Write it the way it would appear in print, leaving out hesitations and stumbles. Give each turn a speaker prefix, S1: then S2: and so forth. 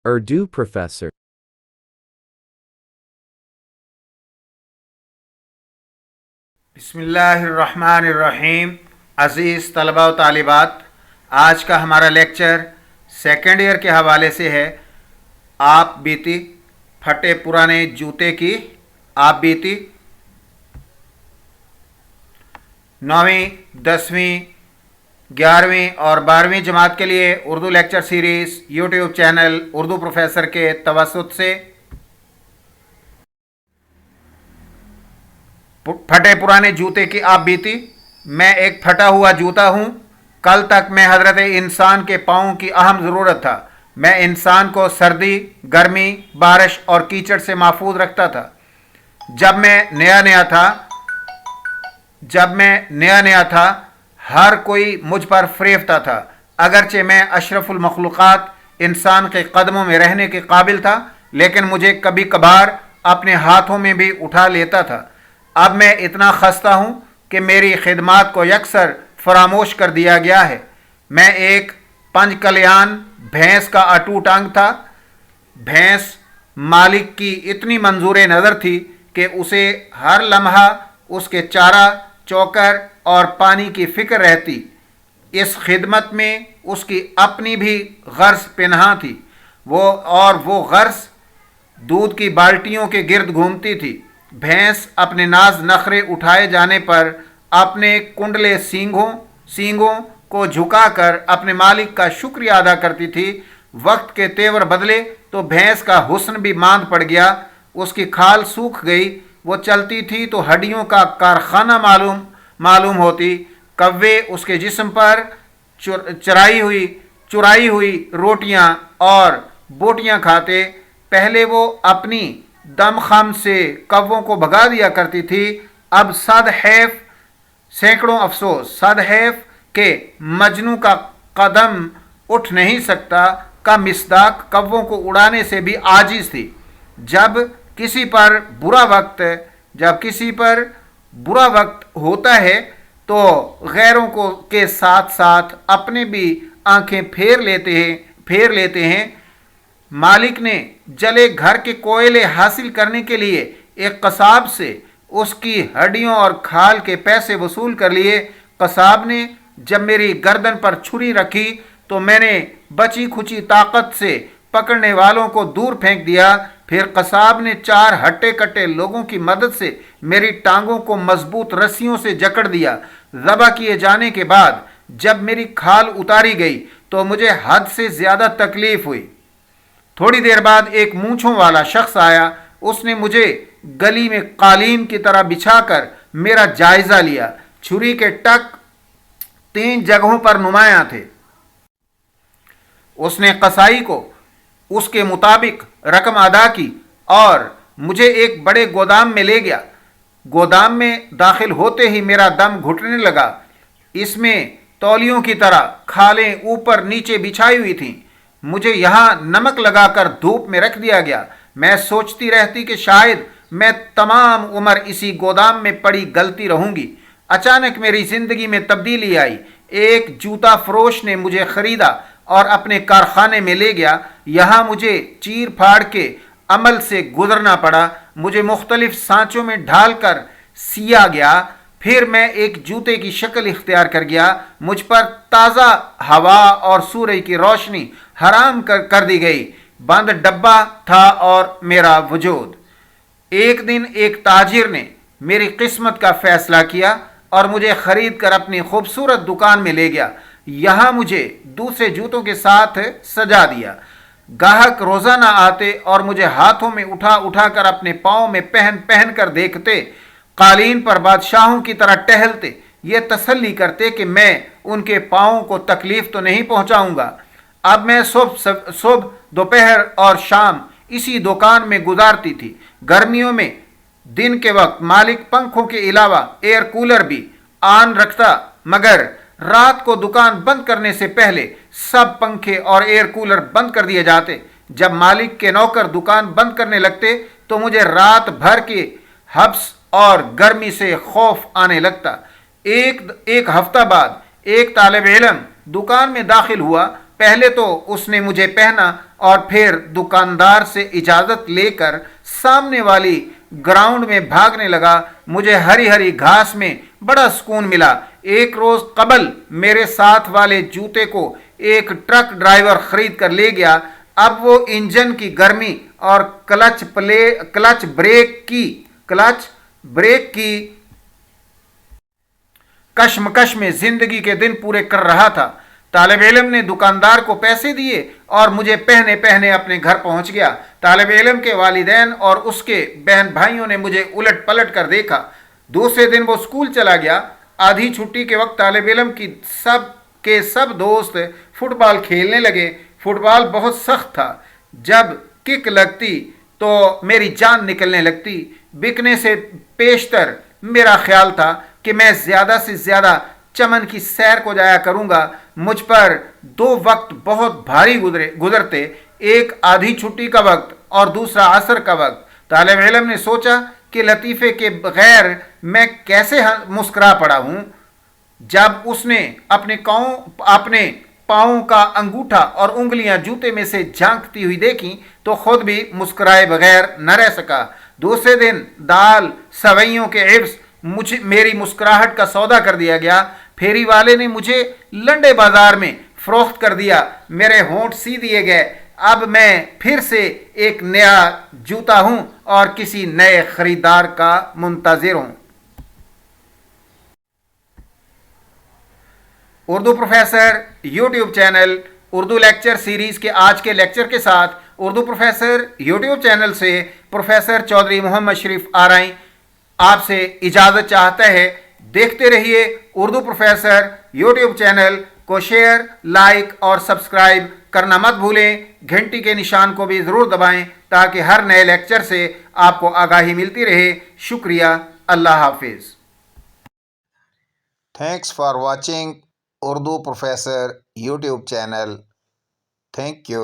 S1: Urdu professor.
S2: बिस्मिल्लाहिर्रहमानिर्रहीम। अज़ीज़ तलबा व तालिबात, आज का हमारा लेक्चर सेकेंड ईयर के हवाले से है। आप बीती फटे पुराने जूते की आप बीती। 9वीं 10वीं 11वीं और 12वीं जमात के लिए Urdu lecture series YouTube channel Urdu professor के तवस्सुत से फटे पुराने जूते की आप बीती। मैं एक फटा हुआ जूता हूँ। कल तक मैं हज़रत इंसान के पाँव की अहम ज़रूरत था। मैं इंसान को सर्दी, गर्मी, बारिश और कीचड़ से महफूज रखता था। जब मैं नया नया था हर कोई मुझ पर फरेफ्ता था। अगरचे मैं अशरफुल मखलूक़ात इंसान के कदमों में रहने के काबिल था, लेकिन मुझे कभी कभार अपने हाथों में भी उठा लेता था। अब मैं इतना खस्ता हूँ कि मेरी खिदमात को यकसर फरामोश कर दिया गया है। मैं एक पंजकल्याण भैंस का अटूट अंग था। भैंस मालिक की इतनी मंजूर नज़र थी कि उसे हर लम्हा उसके चारा, चोकर और पानी की फ़िक्र रहती। इस खिदमत में उसकी अपनी भी गर्ज पिन्हा थी। वो गर्ज दूध की बाल्टियों के गिर्द घूमती थी। भैंस अपने नाज नखरे उठाए जाने पर अपने कुंडले सींगों को झुकाकर अपने मालिक का शुक्रिया अदा करती थी। वक्त के तेवर बदले तो भैंस का हुस्न भी मांद पड़ गया। उसकी खाल सूख गई। वो चलती थी तो हड्डियों का कारखाना मालूम होती। कव्वे उसके जिस्म पर चुराई हुई रोटियां और बोटियां खाते। पहले वो अपनी दमखम से कव्वों को भगा दिया करती थी। अब सैकड़ों अफसोस सद हैफ के मजनू का कदम उठ नहीं सकता का मिस्दाक कव्वों को उड़ाने से भी आजिज थी। जब किसी पर बुरा वक्त होता है तो गैरों के साथ साथ अपने भी आंखें फेर लेते हैं। मालिक ने जले घर के कोयले हासिल करने के लिए एक कसाब से उसकी हड्डियों और खाल के पैसे वसूल कर लिए। कसाब ने जब मेरी गर्दन पर छुरी रखी तो मैंने बची खुची ताकत से पकड़ने वालों को दूर फेंक दिया। फिर कसाब ने 4 हट्टे कट्टे लोगों की मदद से मेरी टांगों को मजबूत रस्सियों से जकड़ दिया। ज़बह किए जाने के बाद जब मेरी खाल उतारी गई तो मुझे हद से ज़्यादा तकलीफ हुई। थोड़ी देर बाद एक मूंछों वाला शख्स आया। उसने मुझे गली में कालीन की तरह बिछाकर मेरा जायजा लिया। छुरी के टक 3 जगहों पर नुमायां थे। उसने कसाई को उसके मुताबिक रकम अदा की और मुझे एक बड़े गोदाम में ले गया। गोदाम में दाखिल होते ही मेरा दम घुटने लगा। इसमें तौलियों की तरह खालें ऊपर नीचे बिछाई हुई थीं। मुझे यहाँ नमक लगाकर धूप में रख दिया गया। मैं सोचती रहती कि शायद मैं तमाम उम्र इसी गोदाम में पड़ी गलती रहूंगी। अचानक मेरी जिंदगी में तब्दीली आई। एक जूता फरोश ने मुझे खरीदा और अपने कारखाने में ले गया। यहाँ मुझे चीर फाड़ के अमल से गुजरना पड़ा। मुझे मुख्तलिफ सांचों में ढाल कर सिया गया। फिर मैं एक जूते की शक्ल इख्तियार कर गया। मुझ पर ताज़ा हवा और सूरज की रोशनी हराम कर दी गई। बंद डब्बा था और मेरा वजूद। एक दिन एक ताजिर ने मेरी किस्मत का फैसला किया और मुझे खरीद कर अपनी खूबसूरत दुकान में ले गया। यहाँ मुझे दूसरे जूतों के साथ सजा दिया। गाहक रोज़ाना आते और मुझे हाथों में उठा कर अपने पाँव में पहन कर देखते। कालीन पर बादशाहों की तरह टहलते, ये तसल्ली करते कि मैं उनके पाँव को तकलीफ तो नहीं पहुँचाऊँगा। अब मैं सुबह, दोपहर और शाम इसी दुकान में गुजारती थी। गर्मियों में दिन के वक्त मालिक पंखों के अलावा एयर कूलर भी ऑन रखता, मगर रात को दुकान बंद करने से पहले सब पंखे और एयर कूलर बंद कर दिए जाते। जब मालिक के नौकर दुकान बंद करने लगते तो मुझे रात भर के हब्स और गर्मी से खौफ आने लगता। एक हफ्ता बाद एक तालिब इल्म दुकान में दाखिल हुआ। पहले तो उसने मुझे पहना اور پھر دکاندار سے اجازت لے کر سامنے والی گراؤنڈ میں بھاگنے لگا۔ مجھے ہری ہری گھاس میں بڑا سکون ملا۔ ایک روز قبل میرے ساتھ والے جوتے کو ایک ٹرک ڈرائیور خرید کر لے گیا۔ اب وہ انجن کی گرمی اور کلچ بریک کی کشمکش میں زندگی کے دن پورے کر رہا تھا۔ طالب علم نے دکاندار کو پیسے دیے اور مجھے پہنے پہنے اپنے گھر پہنچ گیا۔ طالب علم کے والدین اور اس کے بہن بھائیوں نے مجھے الٹ پلٹ کر دیکھا۔ دوسرے دن وہ اسکول چلا گیا۔ آدھی چھٹی کے وقت طالب علم کی سب دوست فٹ بال کھیلنے لگے۔ فٹ بال بہت سخت تھا۔ جب کک لگتی تو میری جان نکلنے لگتی۔ بکنے سے پیشتر میرا خیال تھا کہ میں زیادہ سے زیادہ چمن کی سیر کو جایا کروں گا۔ مجھ پر دو وقت بہت بھاری گزرتے، ایک آدھی چھٹی کا وقت اور دوسرا عصر کا وقت۔ طالب علم نے سوچا کہ لطیفے کے بغیر میں کیسے مسکرا پڑا ہوں۔ جب اس نے اپنے پاؤں کا انگوٹھا اور انگلیاں جوتے میں سے جھانکتی ہوئی دیکھی تو خود بھی مسکرائے بغیر نہ رہ سکا۔ دوسرے دن دال سوئیوں کے عوض میری مسکراہٹ کا سودا کر دیا گیا۔ پھیری والے نے مجھے لنڈے بازار میں فروخت کر دیا۔ میرے ہونٹ سی دیے گئے۔ اب میں پھر سے ایک نیا جوتا ہوں اور کسی نئے خریدار کا منتظر ہوں۔ Urdu professor YouTube channel Urdu lecture series کے آج کے لیکچر کے ساتھ اردو پروفیسر یوٹیوب چینل سے پروفیسر چودھری محمد شریف آرائیں آپ سے اجازت چاہتا ہے۔ دیکھتے رہیے اردو پروفیسر یوٹیوب چینل کو، شیئر، لائک اور سبسکرائب کرنا مت بھولیں۔ گھنٹی کے نشان کو بھی ضرور دبائیں تاکہ ہر نئے لیکچر سے آپ کو آگاہی ملتی رہے۔ شکریہ۔ اللہ حافظ۔
S1: Thanks for watching Urdu Professor YouTube channel. Thank you.